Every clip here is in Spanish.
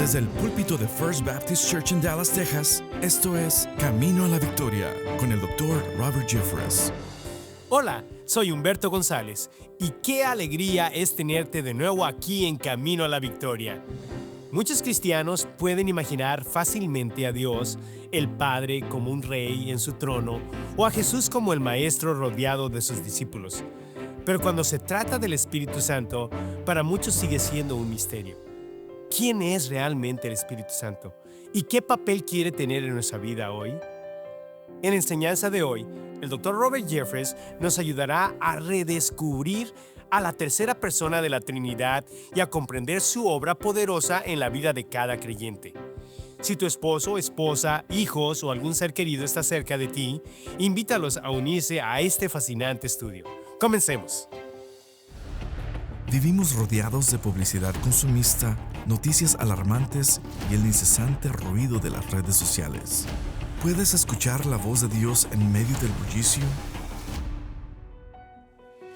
Desde el púlpito de First Baptist Church en Dallas, Texas, esto es Camino a la Victoria con el Dr. Robert Jeffress. Hola, soy Humberto González y qué alegría es tenerte de nuevo aquí en Camino a la Victoria. Muchos cristianos pueden imaginar fácilmente a Dios, el Padre, como un rey en su trono, o a Jesús como el Maestro rodeado de sus discípulos. Pero cuando se trata del Espíritu Santo, para muchos sigue siendo un misterio. ¿Quién es realmente el Espíritu Santo? ¿Y qué papel quiere tener en nuestra vida hoy? En la enseñanza de hoy, el Dr. Robert Jeffress nos ayudará a redescubrir a la tercera persona de la Trinidad y a comprender su obra poderosa en la vida de cada creyente. Si tu esposo, esposa, hijos o algún ser querido está cerca de ti, invítalos a unirse a este fascinante estudio. Comencemos. Vivimos rodeados de publicidad consumista, noticias alarmantes y el incesante ruido de las redes sociales. ¿Puedes escuchar la voz de Dios en medio del bullicio?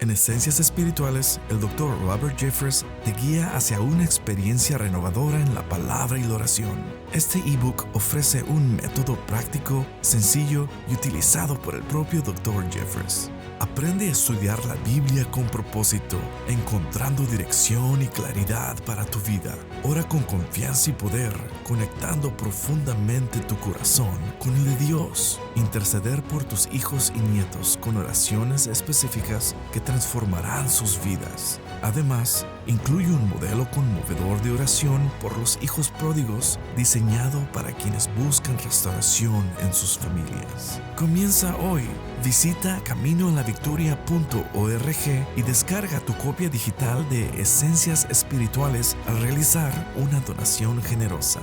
En Esencias Espirituales, el Dr. Robert Jeffress te guía hacia una experiencia renovadora en la palabra y la oración. Este ebook ofrece un método práctico, sencillo y utilizado por el propio Dr. Jeffress. Aprende a estudiar la Biblia con propósito, encontrando dirección y claridad para tu vida. Ora con confianza y poder, conectando profundamente tu corazón con el de Dios. Interceder por tus hijos y nietos con oraciones específicas que transformarán sus vidas. Además, incluye un modelo conmovedor de oración por los hijos pródigos diseñado para quienes buscan restauración en sus familias. Comienza hoy. Visita caminoalavictoria.org y descarga tu copia digital de Esencias Espirituales al realizar una donación generosa.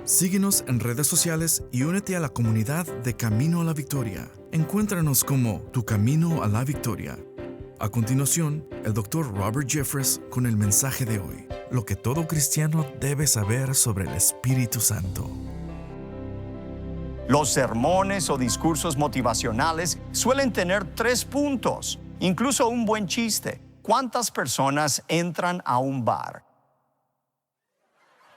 Síguenos en redes sociales y únete a la comunidad de Camino a la Victoria. Encuéntranos como Tu Camino a la Victoria. A continuación, el Dr. Robert Jeffress con el mensaje de hoy, lo que todo cristiano debe saber sobre el Espíritu Santo. Los sermones o discursos motivacionales suelen tener 3 puntos, incluso un buen chiste. ¿Cuántas personas entran a un bar?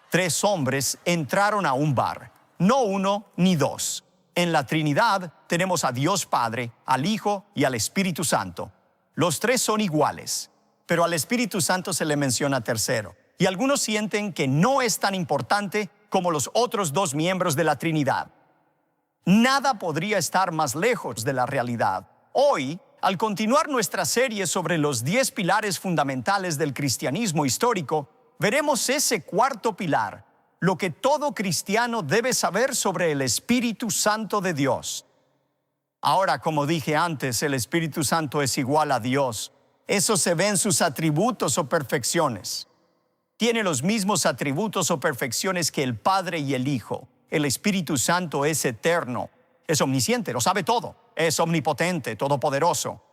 3 hombres entraron a un bar, no 1 ni 2. En la Trinidad tenemos a Dios Padre, al Hijo y al Espíritu Santo. Los 3 son iguales, pero al Espíritu Santo se le menciona tercero. Y algunos sienten que no es tan importante como los otros 2 miembros de la Trinidad. Nada podría estar más lejos de la realidad. Hoy, al continuar nuestra serie sobre los 10 pilares fundamentales del cristianismo histórico, veremos ese cuarto pilar, lo que todo cristiano debe saber sobre el Espíritu Santo de Dios. Ahora, como dije antes, el Espíritu Santo es igual a Dios. Eso se ve en sus atributos o perfecciones. Tiene los mismos atributos o perfecciones que el Padre y el Hijo. El Espíritu Santo es eterno, es omnisciente, lo sabe todo, es omnipotente, todopoderoso.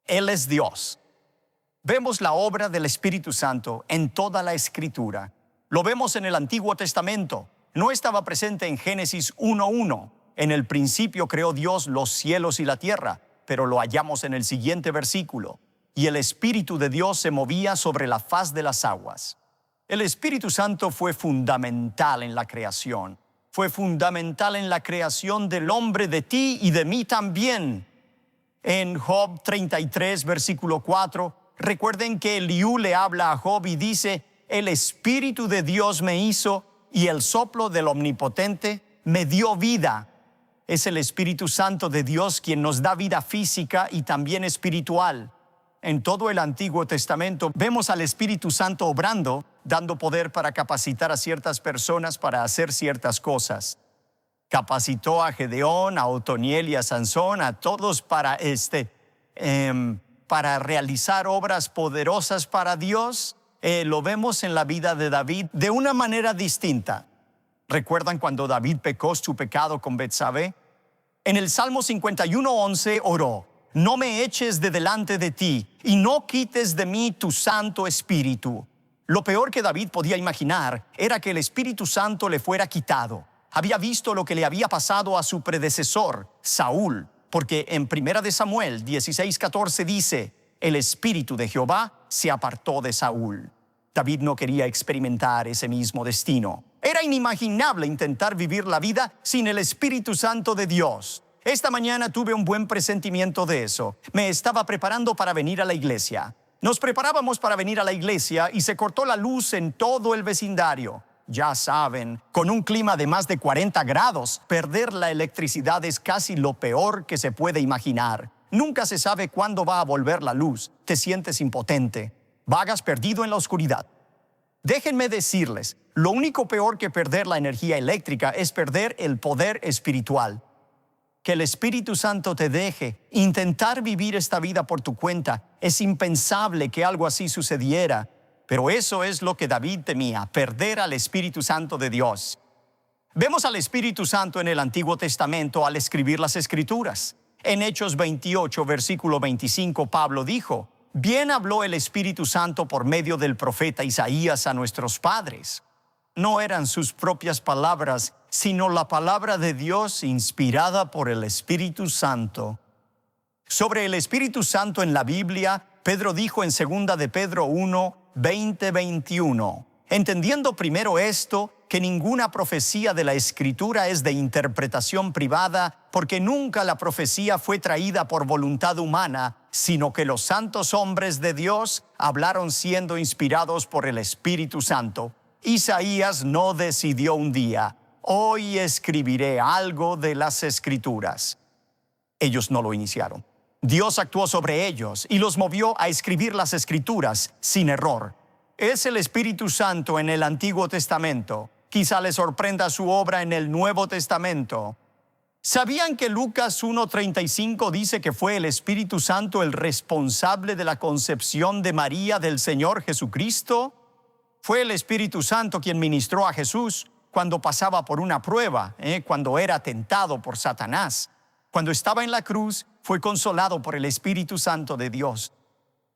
Él es Dios. Vemos la obra del Espíritu Santo en toda la Escritura. Lo vemos en el Antiguo Testamento. No estaba presente en Génesis 1:1. En el principio creó Dios los cielos y la tierra, pero lo hallamos en el siguiente versículo. Y el Espíritu de Dios se movía sobre la faz de las aguas. El Espíritu Santo fue fundamental en la creación. Fue fundamental en la creación del hombre, de ti y de mí también. En Job 33, versículo 4, recuerden que Eliú le habla a Job y dice: el Espíritu de Dios me hizo y el soplo del Omnipotente me dio vida. Es el Espíritu Santo de Dios quien nos da vida física y también espiritual. En todo el Antiguo Testamento vemos al Espíritu Santo obrando, dando poder para capacitar a ciertas personas para hacer ciertas cosas. Capacitó a Gedeón, a Otoniel y a Sansón, a todos para realizar obras poderosas para Dios. Lo vemos en la vida de David de una manera distinta. ¿Recuerdan cuando David pecó su pecado con Betsabé? En el Salmo 51:11 oró: no me eches de delante de ti y no quites de mí tu Santo Espíritu. Lo peor que David podía imaginar era que el Espíritu Santo le fuera quitado. Había visto lo que le había pasado a su predecesor, Saúl, porque en 1 de Samuel 16:14 dice: el Espíritu de Jehová se apartó de Saúl. David no quería experimentar ese mismo destino. Era inimaginable intentar vivir la vida sin el Espíritu Santo de Dios. Esta mañana tuve un buen presentimiento de eso. Me estaba preparando para venir a la iglesia. Nos preparábamos para venir a la iglesia y se cortó la luz en todo el vecindario. Ya saben, con un clima de más de 40 grados, perder la electricidad es casi lo peor que se puede imaginar. Nunca se sabe cuándo va a volver la luz. Te sientes impotente. Vagas perdido en la oscuridad. Déjenme decirles, lo único peor que perder la energía eléctrica es perder el poder espiritual. Que el Espíritu Santo te deje intentar vivir esta vida por tu cuenta. Es impensable que algo así sucediera. Pero eso es lo que David temía, perder al Espíritu Santo de Dios. Vemos al Espíritu Santo en el Antiguo Testamento al escribir las Escrituras. En Hechos 28, versículo 25, Pablo dijo: bien habló el Espíritu Santo por medio del profeta Isaías a nuestros padres. No eran sus propias palabras, sino la palabra de Dios inspirada por el Espíritu Santo. Sobre el Espíritu Santo en la Biblia, Pedro dijo en 2 de Pedro 1, 20-21, entendiendo primero esto, que ninguna profecía de la Escritura es de interpretación privada, porque nunca la profecía fue traída por voluntad humana, sino que los santos hombres de Dios hablaron siendo inspirados por el Espíritu Santo. Isaías no decidió un día: hoy escribiré algo de las Escrituras. Ellos no lo iniciaron. Dios actuó sobre ellos y los movió a escribir las Escrituras sin error. Es el Espíritu Santo en el Antiguo Testamento. Quizá les sorprenda su obra en el Nuevo Testamento. ¿Sabían que Lucas 1:35 dice que fue el Espíritu Santo el responsable de la concepción de María del Señor Jesucristo? Fue el Espíritu Santo quien ministró a Jesús cuando pasaba por una prueba, cuando era tentado por Satanás. Cuando estaba en la cruz, fue consolado por el Espíritu Santo de Dios.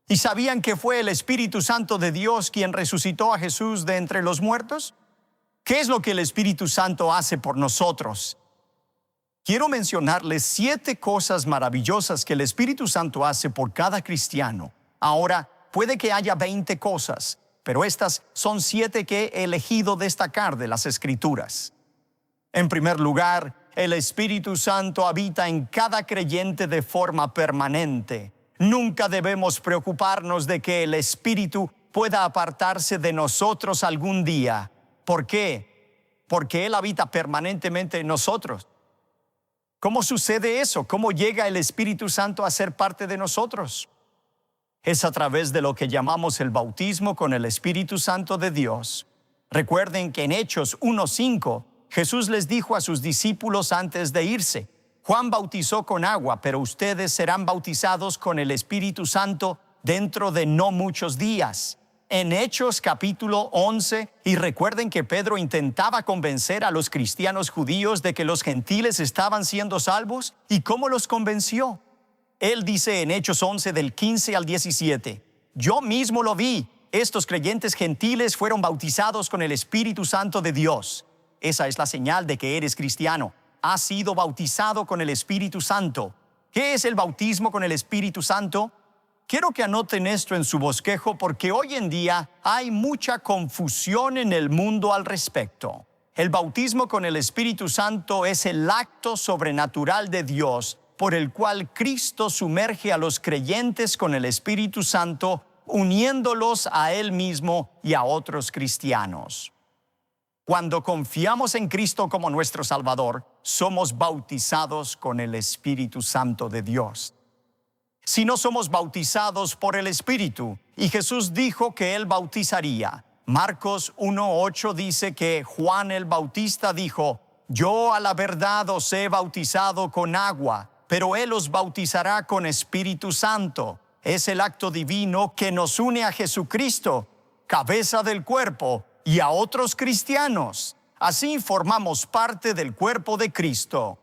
¿Y sabían que fue el Espíritu Santo de Dios quien resucitó a Jesús de entre los muertos? ¿Qué es lo que el Espíritu Santo hace por nosotros? Quiero mencionarles 7 cosas maravillosas que el Espíritu Santo hace por cada cristiano. Ahora, puede que haya 20 cosas, pero estas son 7 que he elegido destacar de las Escrituras. En primer lugar, el Espíritu Santo habita en cada creyente de forma permanente. Nunca debemos preocuparnos de que el Espíritu pueda apartarse de nosotros algún día. ¿Por qué? Porque Él habita permanentemente en nosotros. ¿Cómo sucede eso? ¿Cómo llega el Espíritu Santo a ser parte de nosotros? Es a través de lo que llamamos el bautismo con el Espíritu Santo de Dios. Recuerden que en Hechos 1:5, Jesús les dijo a sus discípulos antes de irse: Juan bautizó con agua, pero ustedes serán bautizados con el Espíritu Santo dentro de no muchos días. En Hechos capítulo 11, y recuerden que Pedro intentaba convencer a los cristianos judíos de que los gentiles estaban siendo salvos. ¿Y cómo los convenció? Él dice en Hechos 11 del 15 al 17, yo mismo lo vi, estos creyentes gentiles fueron bautizados con el Espíritu Santo de Dios. Esa es la señal de que eres cristiano. Has sido bautizado con el Espíritu Santo. ¿Qué es el bautismo con el Espíritu Santo? Quiero que anoten esto en su bosquejo porque hoy en día hay mucha confusión en el mundo al respecto. El bautismo con el Espíritu Santo es el acto sobrenatural de Dios por el cual Cristo sumerge a los creyentes con el Espíritu Santo, uniéndolos a Él mismo y a otros cristianos. Cuando confiamos en Cristo como nuestro Salvador, somos bautizados con el Espíritu Santo de Dios. Si no somos bautizados por el Espíritu, y Jesús dijo que Él bautizaría. Marcos 1:8 dice que Juan el Bautista dijo: yo a la verdad os he bautizado con agua, pero Él os bautizará con Espíritu Santo. Es el acto divino que nos une a Jesucristo, cabeza del cuerpo, y a otros cristianos. Así formamos parte del cuerpo de Cristo.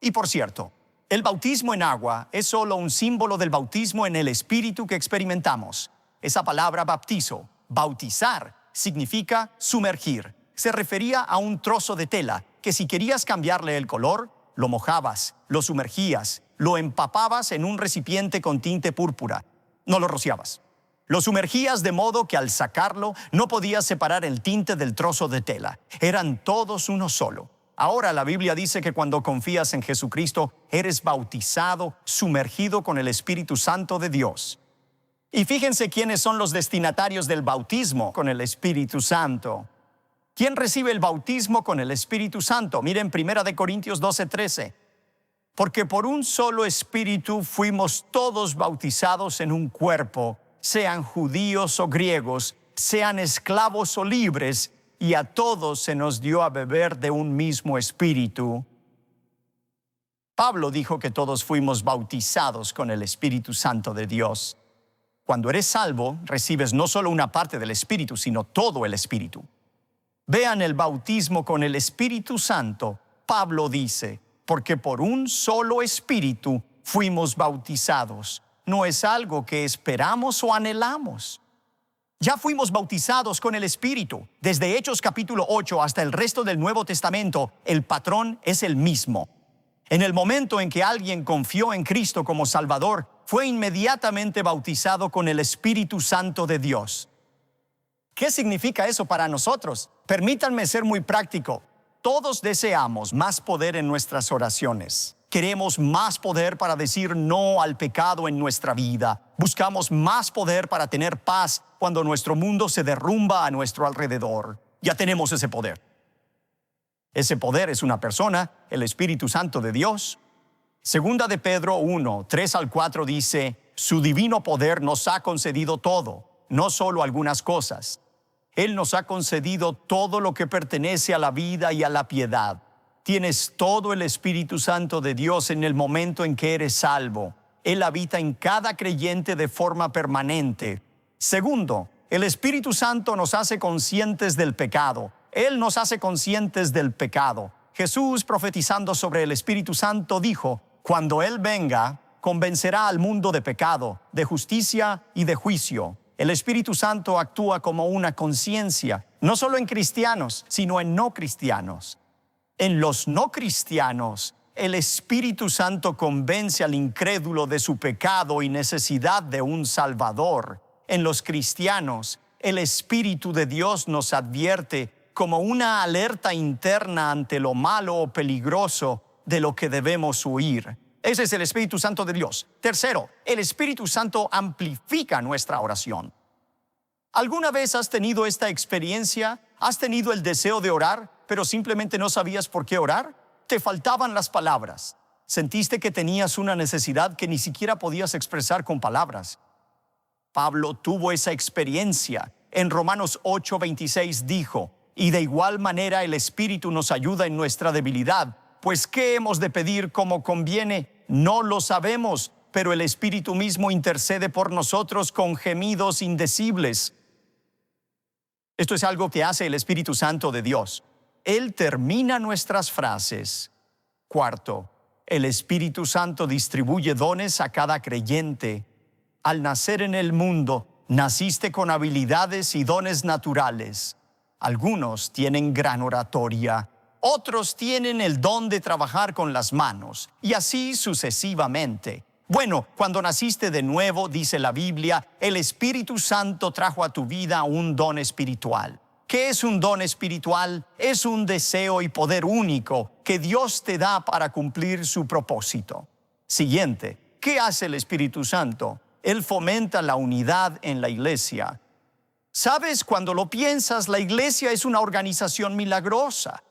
Y por cierto, el bautismo en agua es solo un símbolo del bautismo en el Espíritu que experimentamos. Esa palabra bautizo, bautizar, significa sumergir. Se refería a un trozo de tela que si querías cambiarle el color, lo mojabas, lo sumergías, lo empapabas en un recipiente con tinte púrpura. No lo rociabas. Lo sumergías de modo que al sacarlo no podías separar el tinte del trozo de tela. Eran todos uno solo. Ahora la Biblia dice que cuando confías en Jesucristo, eres bautizado, sumergido con el Espíritu Santo de Dios. Y fíjense quiénes son los destinatarios del bautismo con el Espíritu Santo. ¿Quién recibe el bautismo con el Espíritu Santo? Miren 1 Corintios 12:13. Porque por un solo Espíritu fuimos todos bautizados en un cuerpo, sean judíos o griegos, sean esclavos o libres, y a todos se nos dio a beber de un mismo Espíritu. Pablo dijo que todos fuimos bautizados con el Espíritu Santo de Dios. Cuando eres salvo, recibes no solo una parte del Espíritu, sino todo el Espíritu. Vean el bautismo con el Espíritu Santo. Pablo dice, porque por un solo Espíritu fuimos bautizados. No es algo que esperamos o anhelamos. Ya fuimos bautizados con el Espíritu. Desde Hechos capítulo 8 hasta el resto del Nuevo Testamento, el patrón es el mismo. En el momento en que alguien confió en Cristo como Salvador, fue inmediatamente bautizado con el Espíritu Santo de Dios. ¿Qué significa eso para nosotros? Permítanme ser muy práctico. Todos deseamos más poder en nuestras oraciones. Queremos más poder para decir no al pecado en nuestra vida. Buscamos más poder para tener paz cuando nuestro mundo se derrumba a nuestro alrededor. Ya tenemos ese poder. Ese poder es una persona, el Espíritu Santo de Dios. Segunda de Pedro 1, 3 al 4 dice, su divino poder nos ha concedido todo, no solo algunas cosas. Él nos ha concedido todo lo que pertenece a la vida y a la piedad. Tienes todo el Espíritu Santo de Dios en el momento en que eres salvo. Él habita en cada creyente de forma permanente. Segundo, el Espíritu Santo nos hace conscientes del pecado. Él nos hace conscientes del pecado. Jesús, profetizando sobre el Espíritu Santo, dijo, cuando Él venga, convencerá al mundo de pecado, de justicia y de juicio. El Espíritu Santo actúa como una conciencia, no solo en cristianos, sino en no cristianos. En los no cristianos, el Espíritu Santo convence al incrédulo de su pecado y necesidad de un Salvador. En los cristianos, el Espíritu de Dios nos advierte como una alerta interna ante lo malo o peligroso de lo que debemos huir. Ese es el Espíritu Santo de Dios. Tercero, el Espíritu Santo amplifica nuestra oración. ¿Alguna vez has tenido esta experiencia? ¿Has tenido el deseo de orar, pero simplemente no sabías por qué orar? Te faltaban las palabras. Sentiste que tenías una necesidad que ni siquiera podías expresar con palabras. Pablo tuvo esa experiencia. En Romanos 8:26 dijo, y de igual manera el Espíritu nos ayuda en nuestra debilidad, pues ¿qué hemos de pedir como conviene? No lo sabemos, pero el Espíritu mismo intercede por nosotros con gemidos indecibles. Esto es algo que hace el Espíritu Santo de Dios. Él termina nuestras frases. Cuarto, el Espíritu Santo distribuye dones a cada creyente. Al nacer en el mundo, naciste con habilidades y dones naturales. Algunos tienen gran oratoria, otros tienen el don de trabajar con las manos, y así sucesivamente. Bueno, cuando naciste de nuevo, dice la Biblia, el Espíritu Santo trajo a tu vida un don espiritual. ¿Qué es un don espiritual? Es un deseo y poder único que Dios te da para cumplir su propósito. Siguiente, ¿qué hace el Espíritu Santo? Él fomenta la unidad en la iglesia. ¿Sabes? Cuando lo piensas, la iglesia es una organización milagrosa.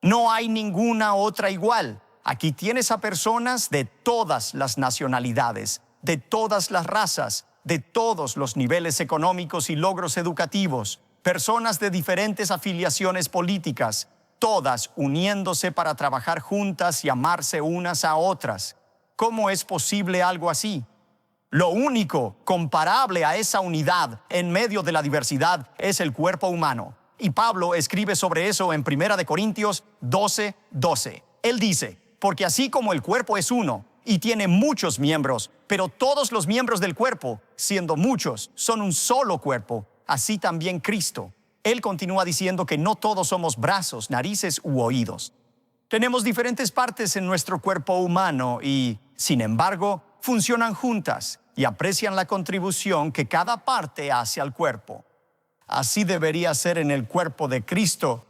No hay ninguna otra igual. Aquí tienes a personas de todas las nacionalidades, de todas las razas, de todos los niveles económicos y logros educativos, personas de diferentes afiliaciones políticas, todas uniéndose para trabajar juntas y amarse unas a otras. ¿Cómo es posible algo así? Lo único comparable a esa unidad en medio de la diversidad es el cuerpo humano. Y Pablo escribe sobre eso en 1 Corintios 12:12. Él dice, porque así como el cuerpo es uno y tiene muchos miembros, pero todos los miembros del cuerpo, siendo muchos, son un solo cuerpo, así también Cristo. Él continúa diciendo que no todos somos brazos, narices u oídos. Tenemos diferentes partes en nuestro cuerpo humano y, sin embargo, funcionan juntas. y aprecian la contribución que cada parte hace al cuerpo. Así debería ser en el cuerpo de Cristo.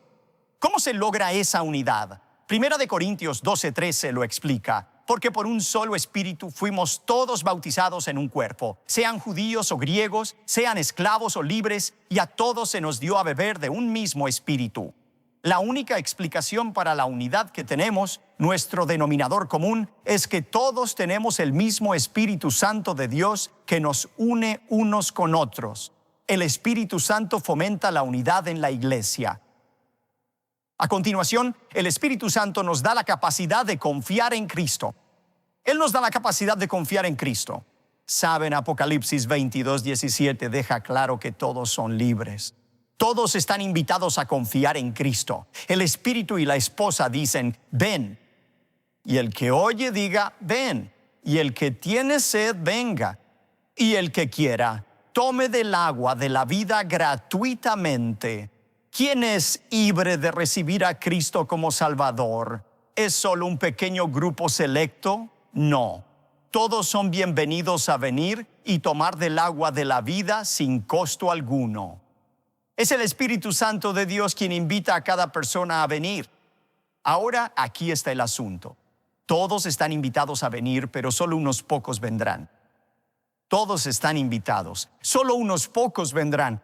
¿Cómo se logra esa unidad? Primera de Corintios 12:13 lo explica. Porque por un solo espíritu fuimos todos bautizados en un cuerpo, sean judíos o griegos, sean esclavos o libres, y a todos se nos dio a beber de un mismo espíritu. La única explicación para la unidad que tenemos, nuestro denominador común, es que todos tenemos el mismo Espíritu Santo de Dios que nos une unos con otros. El Espíritu Santo fomenta la unidad en la iglesia. A continuación, el Espíritu Santo nos da la capacidad de confiar en Cristo. Él nos da la capacidad de confiar en Cristo. Saben, Apocalipsis 22:17 deja claro que todos son libres. Todos están invitados a confiar en Cristo. El Espíritu y la esposa dicen, ven. Y el que oye diga, ven. Y el que tiene sed, venga. Y el que quiera, tome del agua de la vida gratuitamente. ¿Quién es libre de recibir a Cristo como Salvador? ¿Es solo un pequeño grupo selecto? No. Todos son bienvenidos a venir y tomar del agua de la vida sin costo alguno. Es el Espíritu Santo de Dios quien invita a cada persona a venir. Ahora, aquí está el asunto. Todos están invitados a venir, pero solo unos pocos vendrán. Todos están invitados, solo unos pocos vendrán.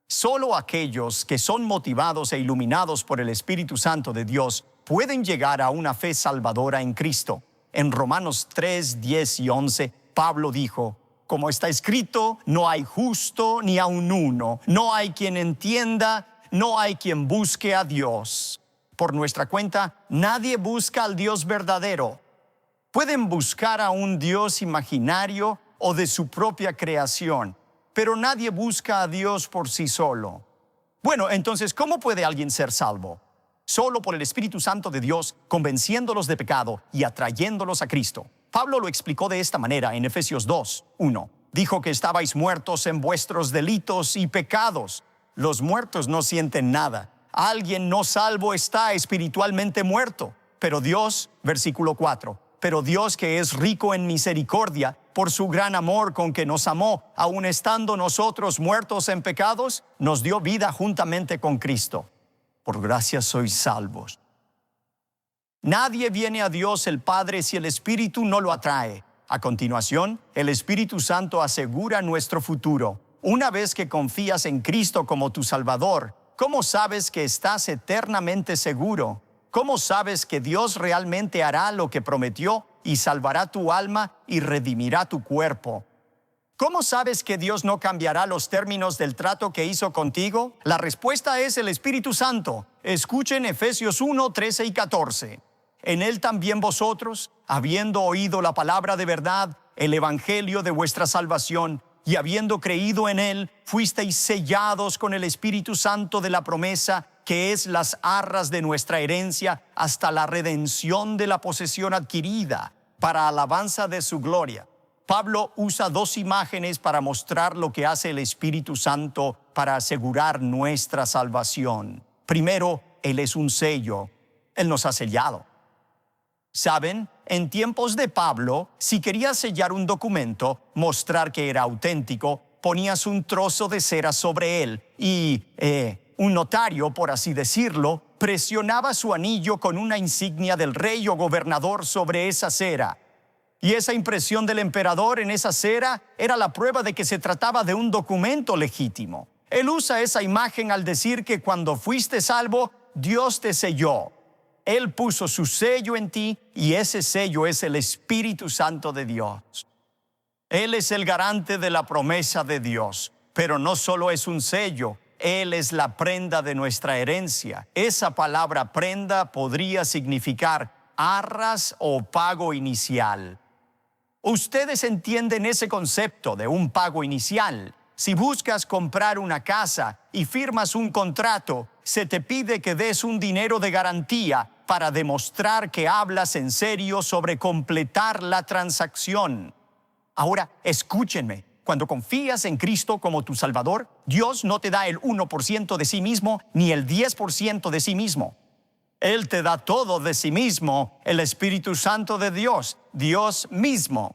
Solo aquellos que son motivados e iluminados por el Espíritu Santo de Dios pueden llegar a una fe salvadora en Cristo. En Romanos 3, 10 y 11, Pablo dijo, como está escrito, no hay justo ni aun uno, no hay quien entienda, no hay quien busque a Dios. Por nuestra cuenta, nadie busca al Dios verdadero. Pueden buscar a un Dios imaginario o de su propia creación, pero nadie busca a Dios por sí solo. Bueno, entonces, ¿cómo puede alguien ser salvo? Solo por el Espíritu Santo de Dios, convenciéndolos de pecado y atrayéndolos a Cristo. Pablo lo explicó de esta manera en Efesios 2:1. Dijo que estabais muertos en vuestros delitos y pecados. Los muertos no sienten nada. Alguien no salvo está espiritualmente muerto. Pero Dios, versículo 4, pero Dios que es rico en misericordia, por su gran amor con que nos amó, aun estando nosotros muertos en pecados, nos dio vida juntamente con Cristo. Por gracia sois salvos. Nadie viene a Dios el Padre si el Espíritu no lo atrae. A continuación, el Espíritu Santo asegura nuestro futuro. Una vez que confías en Cristo como tu Salvador, ¿cómo sabes que estás eternamente seguro? ¿Cómo sabes que Dios realmente hará lo que prometió y salvará tu alma y redimirá tu cuerpo? ¿Cómo sabes que Dios no cambiará los términos del trato que hizo contigo? La respuesta es el Espíritu Santo. Escuchen Efesios 1, 13 y 14. En él también vosotros, habiendo oído la palabra de verdad, el evangelio de vuestra salvación, y habiendo creído en él, fuisteis sellados con el Espíritu Santo de la promesa, que es las arras de nuestra herencia, hasta la redención de la posesión adquirida, para alabanza de su gloria. Pablo usa dos imágenes para mostrar lo que hace el Espíritu Santo para asegurar nuestra salvación. Primero, él es un sello. Él nos ha sellado. ¿Saben? En tiempos de Pablo, si querías sellar un documento, mostrar que era auténtico, ponías un trozo de cera sobre él y un notario, por así decirlo, presionaba su anillo con una insignia del rey o gobernador sobre esa cera. Y esa impresión del emperador en esa cera era la prueba de que se trataba de un documento legítimo. Él usa esa imagen al decir que cuando fuiste salvo, Dios te selló. Él puso su sello en ti y ese sello es el Espíritu Santo de Dios. Él es el garante de la promesa de Dios, pero no solo es un sello, Él es la prenda de nuestra herencia. Esa palabra prenda podría significar arras o pago inicial. Ustedes entienden ese concepto de un pago inicial. Si buscas comprar una casa y firmas un contrato, se te pide que des un dinero de garantía para demostrar que hablas en serio sobre completar la transacción. Ahora, escúchenme. Cuando confías en Cristo como tu Salvador, Dios no te da el 1% de sí mismo ni el 10% de sí mismo. Él te da todo de sí mismo, el Espíritu Santo de Dios, Dios mismo.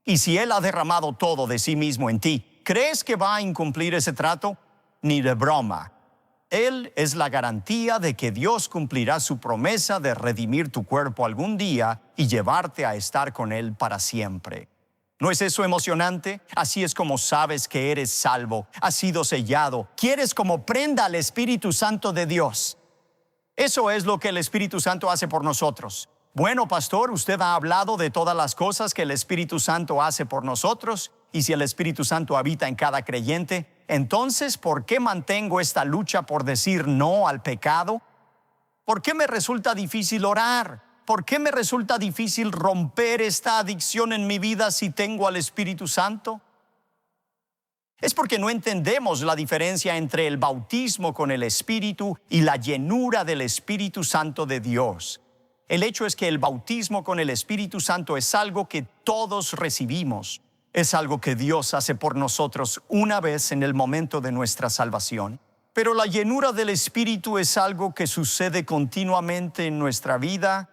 Y si Él ha derramado todo de sí mismo en ti, ¿crees que va a incumplir ese trato? Ni de broma. Él es la garantía de que Dios cumplirá su promesa de redimir tu cuerpo algún día y llevarte a estar con Él para siempre. ¿No es eso emocionante? Así es como sabes que eres salvo, has sido sellado, quieres como prenda al Espíritu Santo de Dios. Eso es lo que el Espíritu Santo hace por nosotros. Bueno, pastor, usted ha hablado de todas las cosas que el Espíritu Santo hace por nosotros, y si el Espíritu Santo habita en cada creyente, entonces, ¿por qué mantengo esta lucha por decir no al pecado? ¿Por qué me resulta difícil orar? ¿Por qué me resulta difícil romper esta adicción en mi vida si tengo al Espíritu Santo? Es porque no entendemos la diferencia entre el bautismo con el Espíritu y la llenura del Espíritu Santo de Dios. El hecho es que el bautismo con el Espíritu Santo es algo que todos recibimos. Es algo que Dios hace por nosotros una vez en el momento de nuestra salvación. Pero la llenura del Espíritu es algo que sucede continuamente en nuestra vida.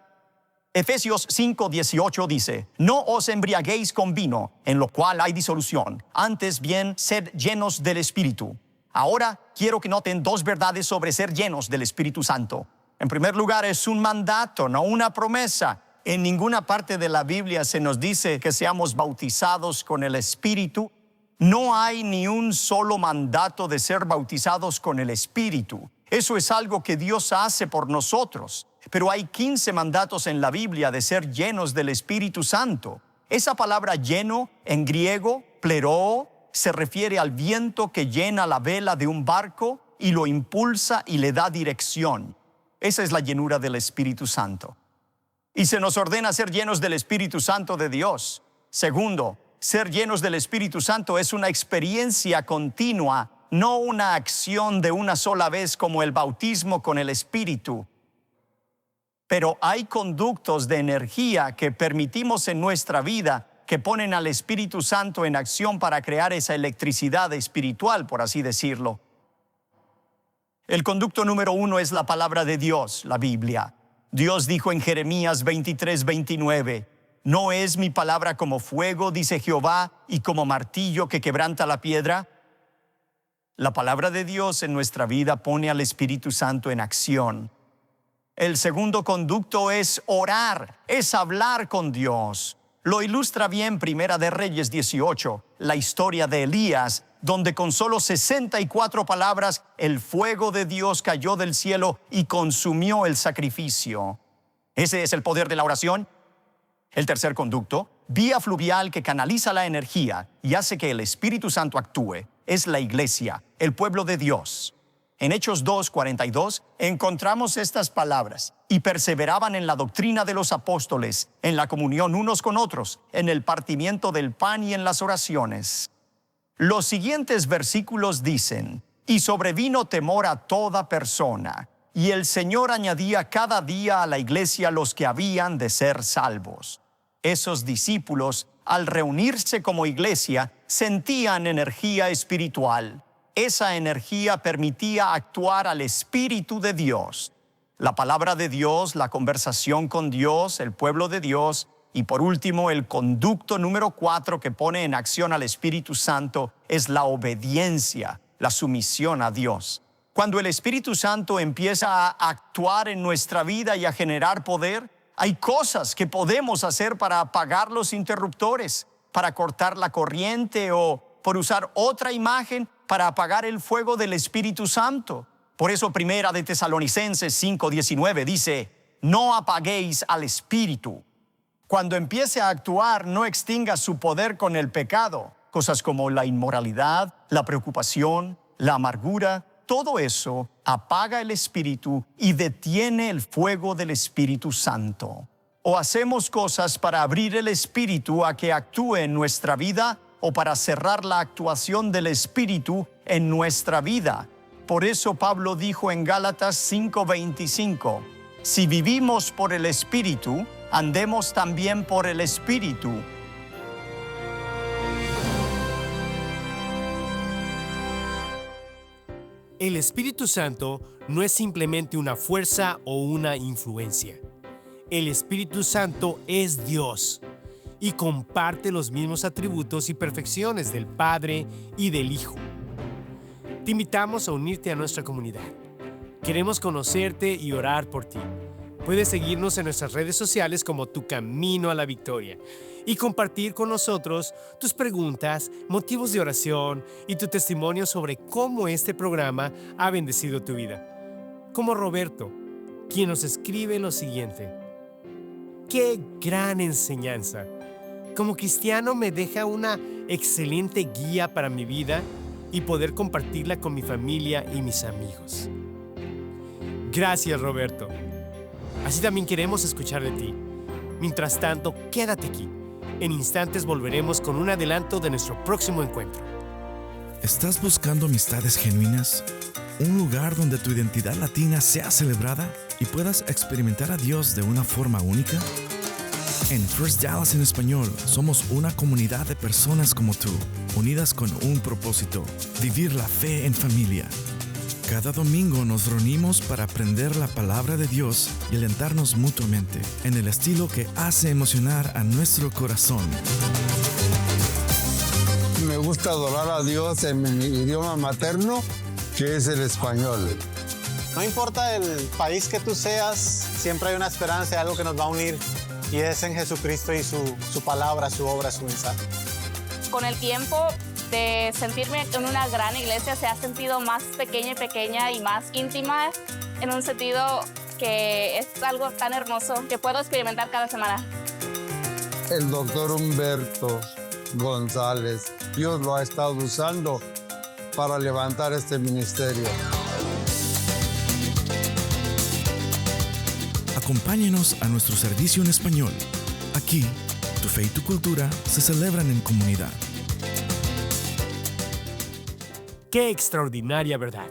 Efesios 5:18 dice: no os embriaguéis con vino, en lo cual hay disolución, antes bien sed llenos del Espíritu. Ahora quiero que noten dos verdades sobre ser llenos del Espíritu Santo. En primer lugar, es un mandato, no una promesa. En ninguna parte de la Biblia se nos dice que seamos bautizados con el Espíritu. No hay ni un solo mandato de ser bautizados con el Espíritu. Eso es algo que Dios hace por nosotros. Pero hay 15 mandatos en la Biblia de ser llenos del Espíritu Santo. Esa palabra lleno en griego, pleroo, se refiere al viento que llena la vela de un barco y lo impulsa y le da dirección. Esa es la llenura del Espíritu Santo. Y se nos ordena ser llenos del Espíritu Santo de Dios. Segundo, ser llenos del Espíritu Santo es una experiencia continua, no una acción de una sola vez como el bautismo con el Espíritu. Pero hay conductos de energía que permitimos en nuestra vida que ponen al Espíritu Santo en acción para crear esa electricidad espiritual, por así decirlo. El conducto número 1 es la palabra de Dios, la Biblia. Dios dijo en Jeremías 23:29, ¿no es mi palabra como fuego, dice Jehová, y como martillo que quebranta la piedra? La palabra de Dios en nuestra vida pone al Espíritu Santo en acción. El segundo conducto es orar, es hablar con Dios. Lo ilustra bien Primera de Reyes 18, la historia de Elías, donde con solo 64 palabras el fuego de Dios cayó del cielo y consumió el sacrificio. Ese es el poder de la oración. El tercer conducto, vía fluvial que canaliza la energía y hace que el Espíritu Santo actúe, es la iglesia, el pueblo de Dios. En Hechos 2:42 encontramos estas palabras: y perseveraban en la doctrina de los apóstoles, en la comunión unos con otros, en el partimiento del pan y en las oraciones. Los siguientes versículos dicen: y sobrevino temor a toda persona, y el Señor añadía cada día a la iglesia los que habían de ser salvos. Esos discípulos, al reunirse como iglesia, sentían energía espiritual. Esa energía permitía actuar al Espíritu de Dios. La palabra de Dios, la conversación con Dios, el pueblo de Dios, y por último, el conducto número 4 que pone en acción al Espíritu Santo es la obediencia, la sumisión a Dios. Cuando el Espíritu Santo empieza a actuar en nuestra vida y a generar poder, hay cosas que podemos hacer para apagar los interruptores, para cortar la corriente o por usar otra imagen para apagar el fuego del Espíritu Santo. Por eso Primera de Tesalonicenses 5:19 dice: no apaguéis al Espíritu. Cuando empiece a actuar, no extinga su poder con el pecado. Cosas como la inmoralidad, la preocupación, la amargura, todo eso apaga el Espíritu y detiene el fuego del Espíritu Santo. O hacemos cosas para abrir el Espíritu a que actúe en nuestra vida, o para cerrar la actuación del Espíritu en nuestra vida. Por eso Pablo dijo en Gálatas 5:25, si vivimos por el Espíritu, andemos también por el Espíritu. El Espíritu Santo no es simplemente una fuerza o una influencia. El Espíritu Santo es Dios. y comparte los mismos atributos y perfecciones del Padre y del Hijo. Te invitamos a unirte a nuestra comunidad. Queremos conocerte y orar por ti. Puedes seguirnos en nuestras redes sociales como Tu Camino a la Victoria y compartir con nosotros tus preguntas, motivos de oración y tu testimonio sobre cómo este programa ha bendecido tu vida. Como Roberto, quien nos escribe lo siguiente: ¡qué gran enseñanza! Como cristiano me deja una excelente guía para mi vida y poder compartirla con mi familia y mis amigos. Gracias, Roberto. Así también queremos escuchar de ti. Mientras tanto, quédate aquí. En instantes volveremos con un adelanto de nuestro próximo encuentro. ¿Estás buscando amistades genuinas? ¿Un lugar donde tu identidad latina sea celebrada y puedas experimentar a Dios de una forma única? En First Dallas en español, somos una comunidad de personas como tú, unidas con un propósito: vivir la fe en familia. Cada domingo nos reunimos para aprender la palabra de Dios y alentarnos mutuamente en el estilo que hace emocionar a nuestro corazón. Me gusta adorar a Dios en mi idioma materno, que es el español. No importa el país que tú seas, siempre hay una esperanza y algo que nos va a unir, y es en Jesucristo y su palabra, su obra, su mensaje. Con el tiempo de sentirme en una gran iglesia se ha sentido más pequeña y más íntima, en un sentido que es algo tan hermoso que puedo experimentar cada semana. El doctor Humberto González, Dios lo ha estado usando para levantar este ministerio. Acompáñenos a nuestro servicio en español. Aquí, tu fe y tu cultura se celebran en comunidad. ¡Qué extraordinaria verdad!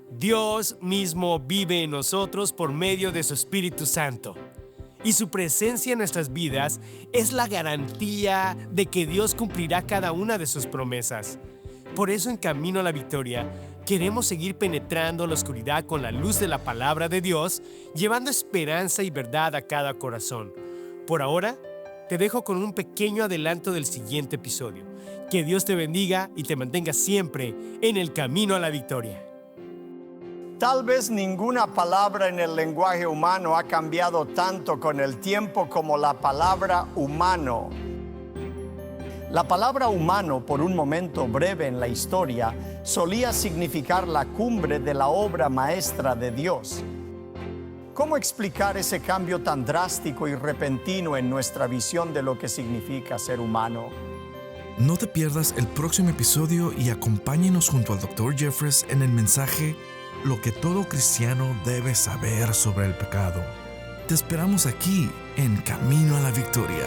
Dios mismo vive en nosotros por medio de su Espíritu Santo. Y su presencia en nuestras vidas es la garantía de que Dios cumplirá cada una de sus promesas. Por eso, en Camino a la Victoria, queremos seguir penetrando la oscuridad con la luz de la palabra de Dios, llevando esperanza y verdad a cada corazón. Por ahora, te dejo con un pequeño adelanto del siguiente episodio. Que Dios te bendiga y te mantenga siempre en el camino a la victoria. Tal vez ninguna palabra en el lenguaje humano ha cambiado tanto con el tiempo como la palabra humano. La palabra humano, por un momento breve en la historia, solía significar la cumbre de la obra maestra de Dios. ¿Cómo explicar ese cambio tan drástico y repentino en nuestra visión de lo que significa ser humano? No te pierdas el próximo episodio y acompáñenos junto al Dr. Jeffress en el mensaje Lo que todo cristiano debe saber sobre el pecado. Te esperamos aquí en Camino a la Victoria.